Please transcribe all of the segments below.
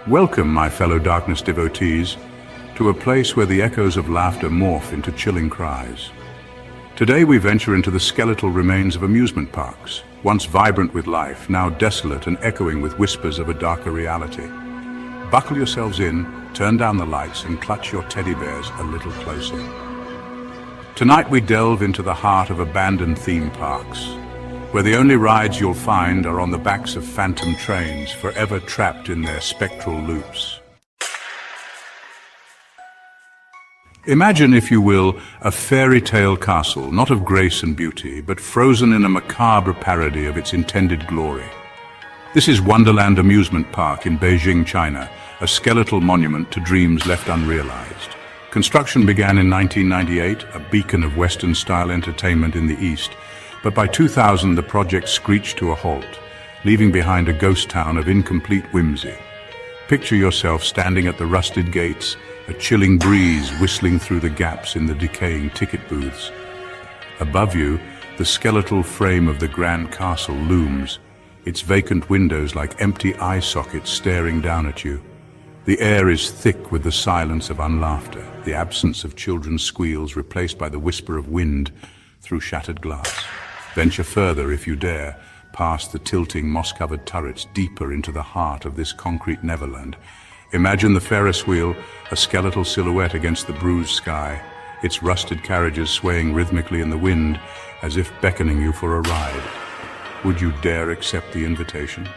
Welcome, my fellow darkness devotees, to a place where the echoes of laughter morph into chilling cries. Today we venture into the skeletal remains of amusement parks, once vibrant with life, now desolate and echoing with whispers of a darker reality. Buckle yourselves in, turn down the lights, and clutch your teddy bears a little closer. Tonight we delve into the heart of abandoned theme parks, where the only rides you'll find are on the backs of phantom trains, forever trapped in their spectral loops. Imagine, if you will, a fairy tale castle, not of grace and beauty, but frozen in a macabre parody of its intended glory. This is Wonderland Amusement Park in Beijing, China, a skeletal monument to dreams left unrealized. Construction began in 1998, a beacon of Western-style entertainment in the East, but by 2000 the project screeched to a halt, leaving behind a ghost town of incomplete whimsy. Picture yourself standing at the rusted gates, a chilling breeze whistling through the gaps in the decaying ticket booths. Above you, the skeletal frame of the grand castle looms, its vacant windows like empty eye sockets staring down at you. The air is thick with the silence of unlaughter, the absence of children's squeals replaced by the whisper of wind through shattered glass. Venture further, if you dare, past the tilting moss-covered turrets, deeper into the heart of this concrete neverland. Imagine the Ferris wheel, a skeletal silhouette against the bruised sky, its rusted carriages swaying rhythmically in the wind, as if beckoning you for a ride. Would you dare accept the invitation?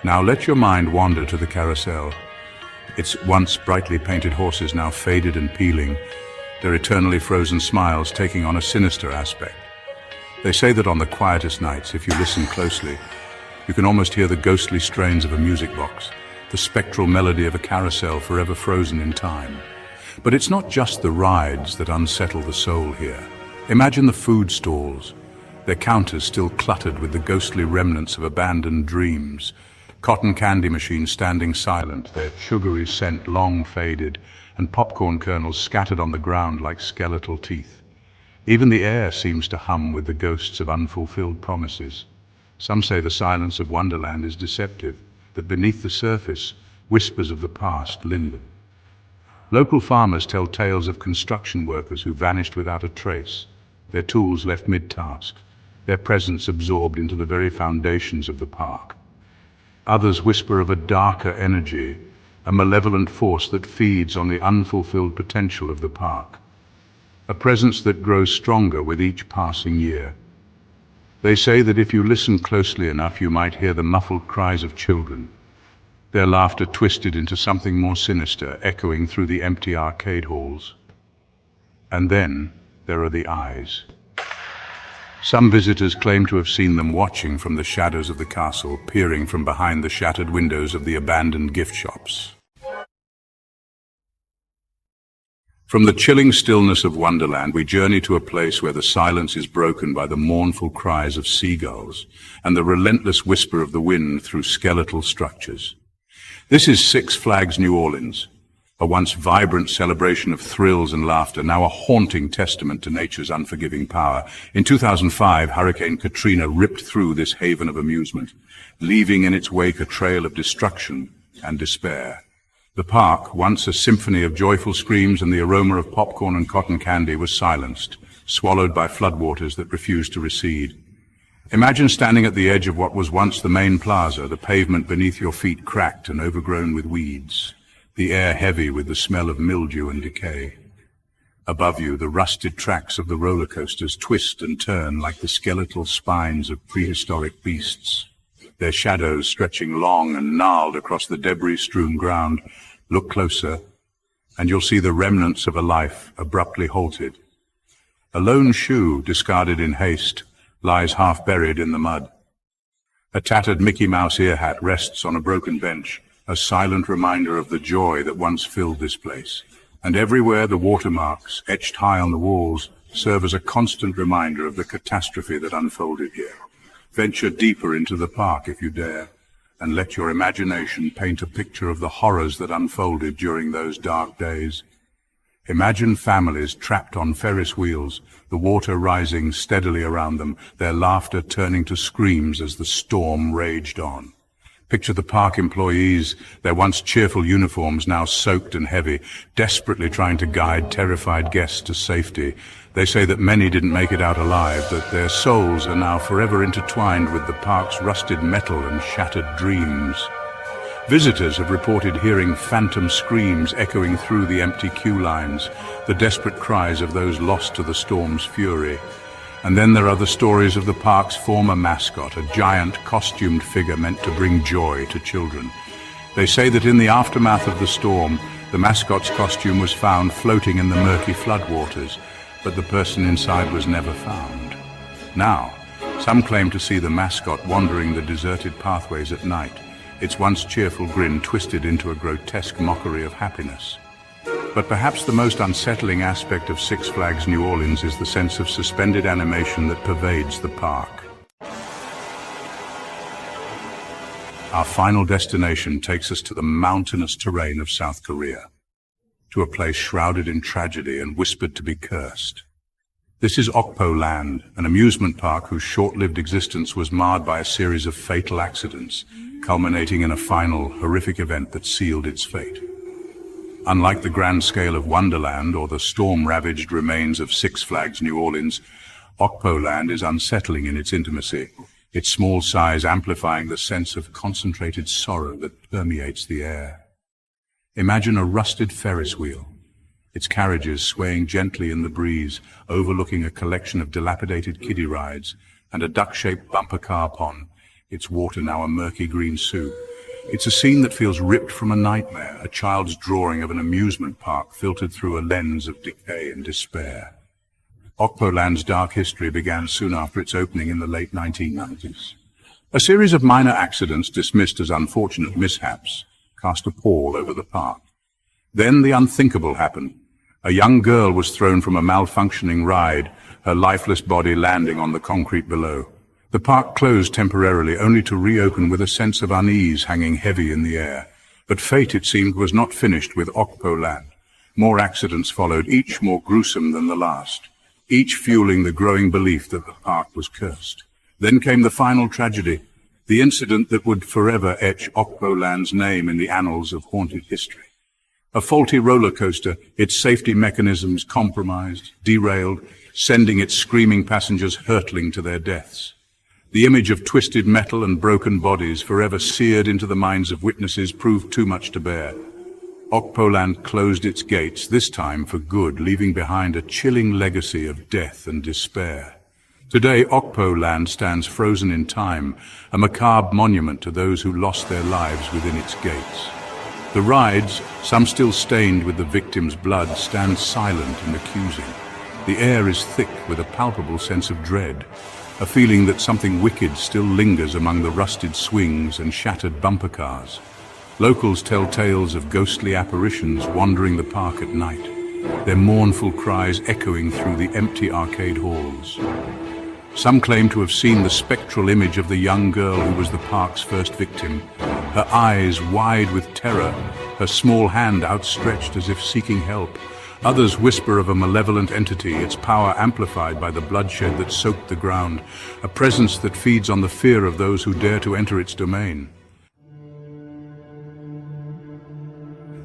Now let your mind wander to the carousel. Its once brightly painted horses now faded and peeling, their eternally frozen smiles taking on a sinister aspect. They say that on the quietest nights, if you listen closely, you can almost hear the ghostly strains of a music box, the spectral melody of a carousel forever frozen in time. But it's not just the rides that unsettle the soul here. Imagine the food stalls, their counters still cluttered with the ghostly remnants of abandoned dreams, cotton candy machines standing silent, their sugary scent long faded, and popcorn kernels scattered on the ground like skeletal teeth. Even the air seems to hum with the ghosts of unfulfilled promises. Some say the silence of Wonderland is deceptive, that beneath the surface, whispers of the past linger. Local farmers tell tales of construction workers who vanished without a trace, their tools left mid-task, their presence absorbed into the very foundations of the park. Others whisper of a darker energy, a malevolent force that feeds on the unfulfilled potential of the park. A presence that grows stronger with each passing year. They say that if you listen closely enough, you might hear the muffled cries of children, their laughter twisted into something more sinister, echoing through the empty arcade halls. And then there are the eyes. Some visitors claim to have seen them watching from the shadows of the castle, peering from behind the shattered windows of the abandoned gift shops. From the chilling stillness of Wonderland, we journey to a place where the silence is broken by the mournful cries of seagulls and the relentless whisper of the wind through skeletal structures. This is Six Flags New Orleans, a once vibrant celebration of thrills and laughter, now a haunting testament to nature's unforgiving power. In 2005, Hurricane Katrina ripped through this haven of amusement, leaving in its wake a trail of destruction and despair. The park, once a symphony of joyful screams and the aroma of popcorn and cotton candy, was silenced, swallowed by floodwaters that refused to recede. Imagine standing at the edge of what was once the main plaza, the pavement beneath your feet cracked and overgrown with weeds, the air heavy with the smell of mildew and decay. Above you, the rusted tracks of the roller coasters twist and turn like the skeletal spines of prehistoric beasts, their shadows stretching long and gnarled across the debris-strewn ground. Look closer, and you'll see the remnants of a life abruptly halted. A lone shoe, discarded in haste, lies half buried in the mud. A tattered Mickey Mouse ear hat rests on a broken bench, a silent reminder of the joy that once filled this place. And everywhere the watermarks, etched high on the walls, serve as a constant reminder of the catastrophe that unfolded here. Venture deeper into the park if you dare, and let your imagination paint a picture of the horrors that unfolded during those dark days. Imagine families trapped on Ferris wheels, the water rising steadily around them, their laughter turning to screams as the storm raged on. Picture the park employees, their once cheerful uniforms now soaked and heavy, desperately trying to guide terrified guests to safety. They say that many didn't make it out alive, that their souls are now forever intertwined with the park's rusted metal and shattered dreams. Visitors have reported hearing phantom screams echoing through the empty queue lines, the desperate cries of those lost to the storm's fury. And then there are the stories of the park's former mascot, a giant costumed figure meant to bring joy to children. They say that in the aftermath of the storm, the mascot's costume was found floating in the murky floodwaters, but the person inside was never found. Now, some claim to see the mascot wandering the deserted pathways at night, its once cheerful grin twisted into a grotesque mockery of happiness. But perhaps the most unsettling aspect of Six Flags New Orleans is the sense of suspended animation that pervades the park. Our final destination takes us to the mountainous terrain of South Korea, to a place shrouded in tragedy and whispered to be cursed. This is Okpo Land, an amusement park whose short-lived existence was marred by a series of fatal accidents, culminating in a final, horrific event that sealed its fate. Unlike the grand scale of Wonderland or the storm-ravaged remains of Six Flags New Orleans, Okpo Land is unsettling in its intimacy, its small size amplifying the sense of concentrated sorrow that permeates the air. Imagine a rusted Ferris wheel, its carriages swaying gently in the breeze, overlooking a collection of dilapidated kiddie rides, and a duck-shaped bumper car pond, its water now a murky green soup. It's a scene that feels ripped from a nightmare, a child's drawing of an amusement park filtered through a lens of decay and despair. Okpo Land's dark history began soon after its opening in the late 1990s. A series of minor accidents dismissed as unfortunate mishaps cast a pall over the park. Then the unthinkable happened. A young girl was thrown from a malfunctioning ride, her lifeless body landing on the concrete below. The park closed temporarily, only to reopen with a sense of unease hanging heavy in the air. But fate, it seemed, was not finished with Okpo Land. More accidents followed, each more gruesome than the last, each fueling the growing belief that the park was cursed. Then came the final tragedy, the incident that would forever etch Okpo Land's name in the annals of haunted history. A faulty roller coaster, its safety mechanisms compromised, derailed, sending its screaming passengers hurtling to their deaths. The image of twisted metal and broken bodies forever seared into the minds of witnesses proved too much to bear. Okpo Land closed its gates, this time for good, leaving behind a chilling legacy of death and despair. Today, Okpo Land stands frozen in time, a macabre monument to those who lost their lives within its gates. The rides, some still stained with the victims' blood, stand silent and accusing. The air is thick with a palpable sense of dread, a feeling that something wicked still lingers among the rusted swings and shattered bumper cars. Locals tell tales of ghostly apparitions wandering the park at night, their mournful cries echoing through the empty arcade halls. Some claim to have seen the spectral image of the young girl who was the park's first victim, her eyes wide with terror, her small hand outstretched as if seeking help. Others whisper of a malevolent entity, its power amplified by the bloodshed that soaked the ground, a presence that feeds on the fear of those who dare to enter its domain.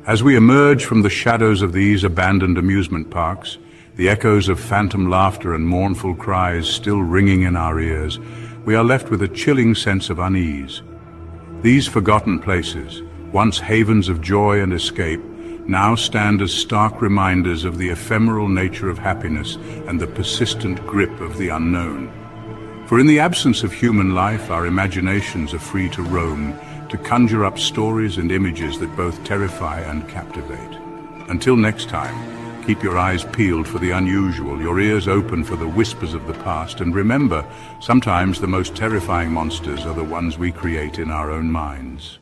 As we emerge from the shadows of these abandoned amusement parks, the echoes of phantom laughter and mournful cries still ringing in our ears, we are left with a chilling sense of unease. These forgotten places, once havens of joy and escape, now stand as stark reminders of the ephemeral nature of happiness and the persistent grip of the unknown. For in the absence of human life, our imaginations are free to roam, to conjure up stories and images that both terrify and captivate. Until next time, keep your eyes peeled for the unusual, your ears open for the whispers of the past, and remember, sometimes the most terrifying monsters are the ones we create in our own minds.